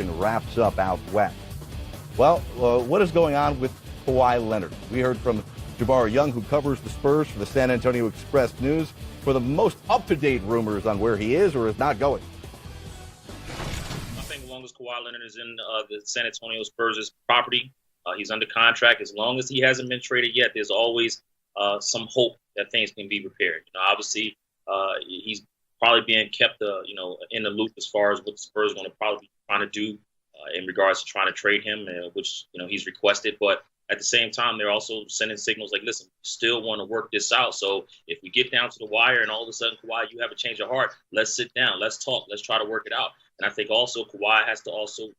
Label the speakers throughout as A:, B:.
A: season wraps up out west. Well, what is going on with Kawhi Leonard? We heard from Jabari Young, who covers the Spurs for the San Antonio Express News, for the most up-to-date rumors on where he is or is not going.
B: I think as long as Kawhi Leonard is in the San Antonio Spurs' property, he's under contract. As long as he hasn't been traded yet, there's always some hope that things can be repaired. Obviously, he's probably being kept, in the loop as far as what the Spurs are going to probably be trying to do in regards to trying to trade him, which he's requested. But at the same time, they're also sending signals like, listen, we still want to work this out. So if we get down to the wire and all of a sudden, Kawhi, you have a change of heart, let's sit down, let's talk, let's try to work it out. And I think also Kawhi has to also,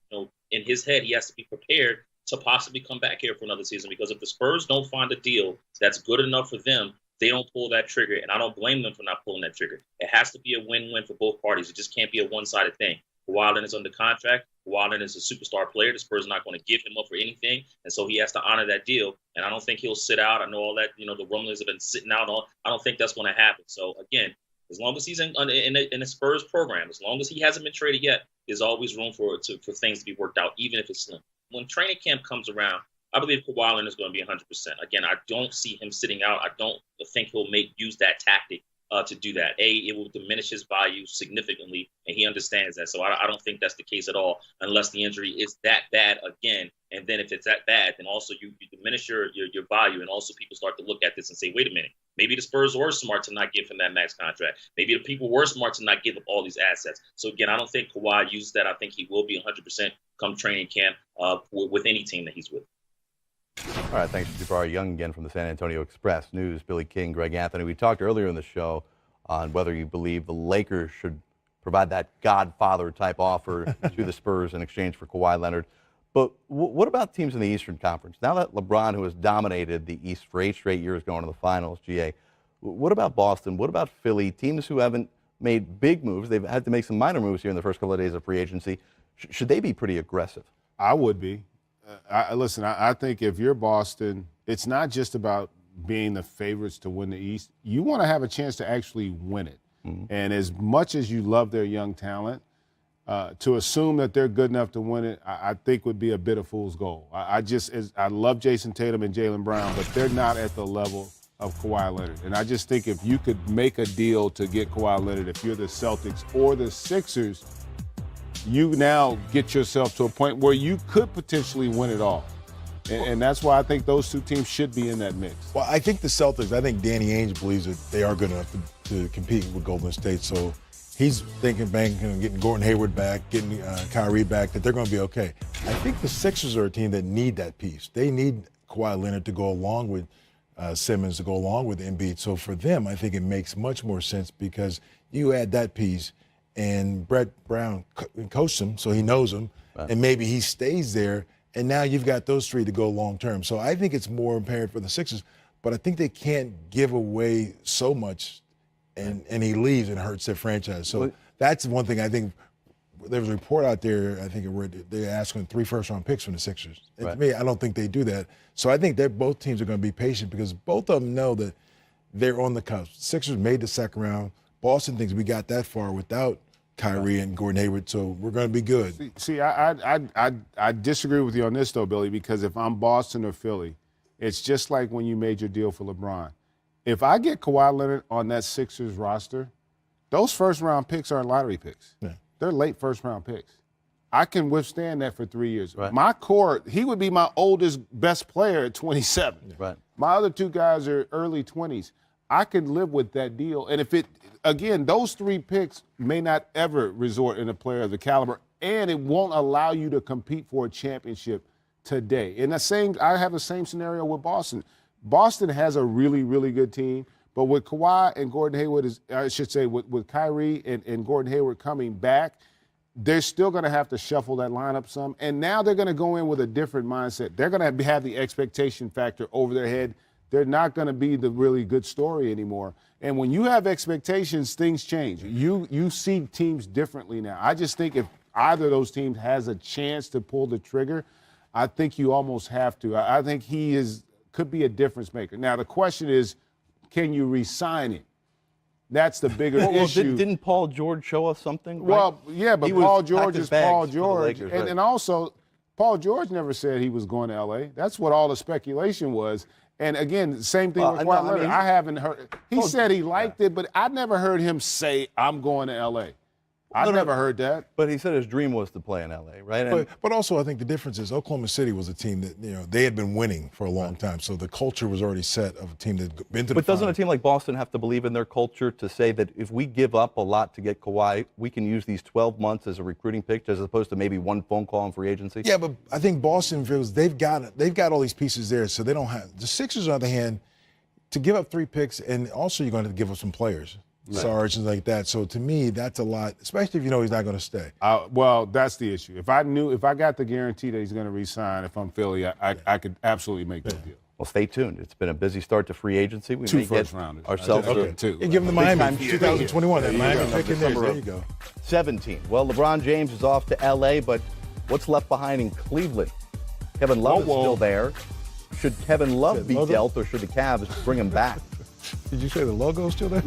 B: in his head, he has to be prepared to possibly come back here for another season, because if the Spurs don't find a deal that's good enough for them, they don't pull that trigger. And I don't blame them for not pulling that trigger. It has to be a win-win for both parties. It just can't be a one-sided thing. Kawhi Leonard is under contract. Kawhi Leonard is a superstar player. The Spurs are not going to give him up for anything. And so he has to honor that deal. And I don't think he'll sit out. I know all that, the rumblings have been sitting out. I don't think that's going to happen. So, again, as long as he's in the Spurs program, as long as he hasn't been traded yet, there's always room for things to be worked out, even if it's slim. When training camp comes around, I believe Kawhi Leonard is going to be 100%. Again, I don't see him sitting out. I don't think he'll use that tactic to do that. It will diminish his value significantly, and he understands that. So I don't think that's the case at all, unless the injury is that bad again. And then if it's that bad, then also you diminish your value, and also people start to look at this and say, wait a minute, maybe the Spurs were smart to not give him that max contract. Maybe the people were smart to not give up all these assets. So again, I don't think Kawhi uses that. I think he will be 100% come training camp with any team that he's with.
A: All right, thanks to Jabari Young again from the San Antonio Express News. Billy King, Greg Anthony. We talked earlier in the show on whether you believe the Lakers should provide that Godfather-type offer to the Spurs in exchange for Kawhi Leonard. But what about teams in the Eastern Conference? Now that LeBron, who has dominated the East for 8 straight years going to the finals, GA, what about Boston? What about Philly? Teams who haven't made big moves. They've had to make some minor moves here in the first couple of days of free agency. Should they be pretty aggressive?
C: I would be. Listen, I think if you're Boston, it's not just about being the favorites to win the East. You want to have a chance to actually win it. Mm-hmm. And as much as you love their young talent, to assume that they're good enough to win it, I think would be a bit of fool's gold. I love Jason Tatum and Jaylen Brown, but they're not at the level of Kawhi Leonard. And I just think if you could make a deal to get Kawhi Leonard, if you're the Celtics or the Sixers, you now get yourself to a point where you could potentially win it all. And that's why I think those two teams should be in that mix.
D: Well, I think the Celtics, I think Danny Ainge believes that they are good enough to compete with Golden State. So he's thinking, getting Gordon Hayward back, getting Kyrie back, that they're going to be okay. I think the Sixers are a team that need that piece. They need Kawhi Leonard to go along with Simmons, to go along with Embiid. So for them, I think it makes much more sense because you add that piece, and Brett Brown coached him, so he knows him, wow. And maybe he stays there, and now you've got those three to go long term. So I think it's more imperative for the Sixers, but I think they can't give away so much, and he leaves and hurts their franchise. So that's one thing I think. There was a report out there, I think, where they're asking 3 first-round picks from the Sixers. And to me, I don't think they do that. So I think that both teams are going to be patient because both of them know that they're on the cusp. Sixers made the second round. Boston thinks we got that far without Kyrie and Gordon Hayward, so we're going to be good.
C: See, I disagree with you on this, though, Billy, because if I'm Boston or Philly, it's just like when you made your deal for LeBron. If I get Kawhi Leonard on that Sixers roster, those first-round picks aren't lottery picks. Yeah. They're late first-round picks. I can withstand that for 3 years. Right. My core, he would be my oldest, best player at 27. Right. My other 2 guys are early 20s. I could live with that deal. And if again, those 3 picks may not ever resort in a player of the caliber, and it won't allow you to compete for a championship today. And I have the same scenario with Boston. Boston has a really, really good team, but with Kawhi and Gordon Hayward, with Kyrie and Gordon Hayward coming back, they're still going to have to shuffle that lineup some. And now they're going to go in with a different mindset. They're going to have the expectation factor over their head. They're not going to be the really good story anymore. And when you have expectations, things change. You see teams differently now. I just think if either of those teams has a chance to pull the trigger, I think you almost have to. I think could be a difference maker. Now, the question is, can you re-sign it? That's the bigger
A: Well,
C: issue.
A: didn't Paul George show us something? Right?
C: Well, yeah, but
A: He was
C: Paul George
A: packed his
C: is Paul
A: bags for the
C: George.
A: Lakers, right.
C: And also, Paul George never said he was going to L.A. That's what all the speculation was. And again, same thing
A: Well,
C: with
A: no,
C: Kawhi
A: I
C: Leonard.
A: mean,
C: I haven't heard. He said he liked it, but I never heard him say, I'm going to L.A. I never heard that.
A: But he said his dream was to play in L.A., right? And
D: But also, I think the difference is Oklahoma City was a team that, they had been winning for a long time. So the culture was already set of a team that had been to the
A: But doesn't a
D: final.
A: team like Boston have to believe in their culture to say that if we give up a lot to get Kawhi, we can use these 12 months as a recruiting pitch as opposed to maybe one phone call in free agency?
D: Yeah, but I think Boston feels they've got all these pieces there, so they don't have. The Sixers, on the other hand, to give up 3 picks, and also you're going to give up some players. Sarge and like that. So to me, that's a lot, especially if you know he's not going to stay.
C: Well, that's the issue. If I got the guarantee that he's going to re-sign, if I'm Philly, I could absolutely make that deal.
A: Well, stay tuned. It's been a busy start to free agency. We
C: 2
A: may get
C: first-rounders.
A: ourselves
C: Okay,
A: to
C: 2.
D: You give them the Miami
A: time
D: 2021, that Miami pick in there.
A: December
D: There
A: of
D: you go.
A: 17. Well, LeBron James is off to L.A., but what's left behind in Cleveland? Kevin Love is still there. Should Kevin Love be
D: logo?
A: dealt, or should the Cavs bring him back?
D: Did you say the logo's still there?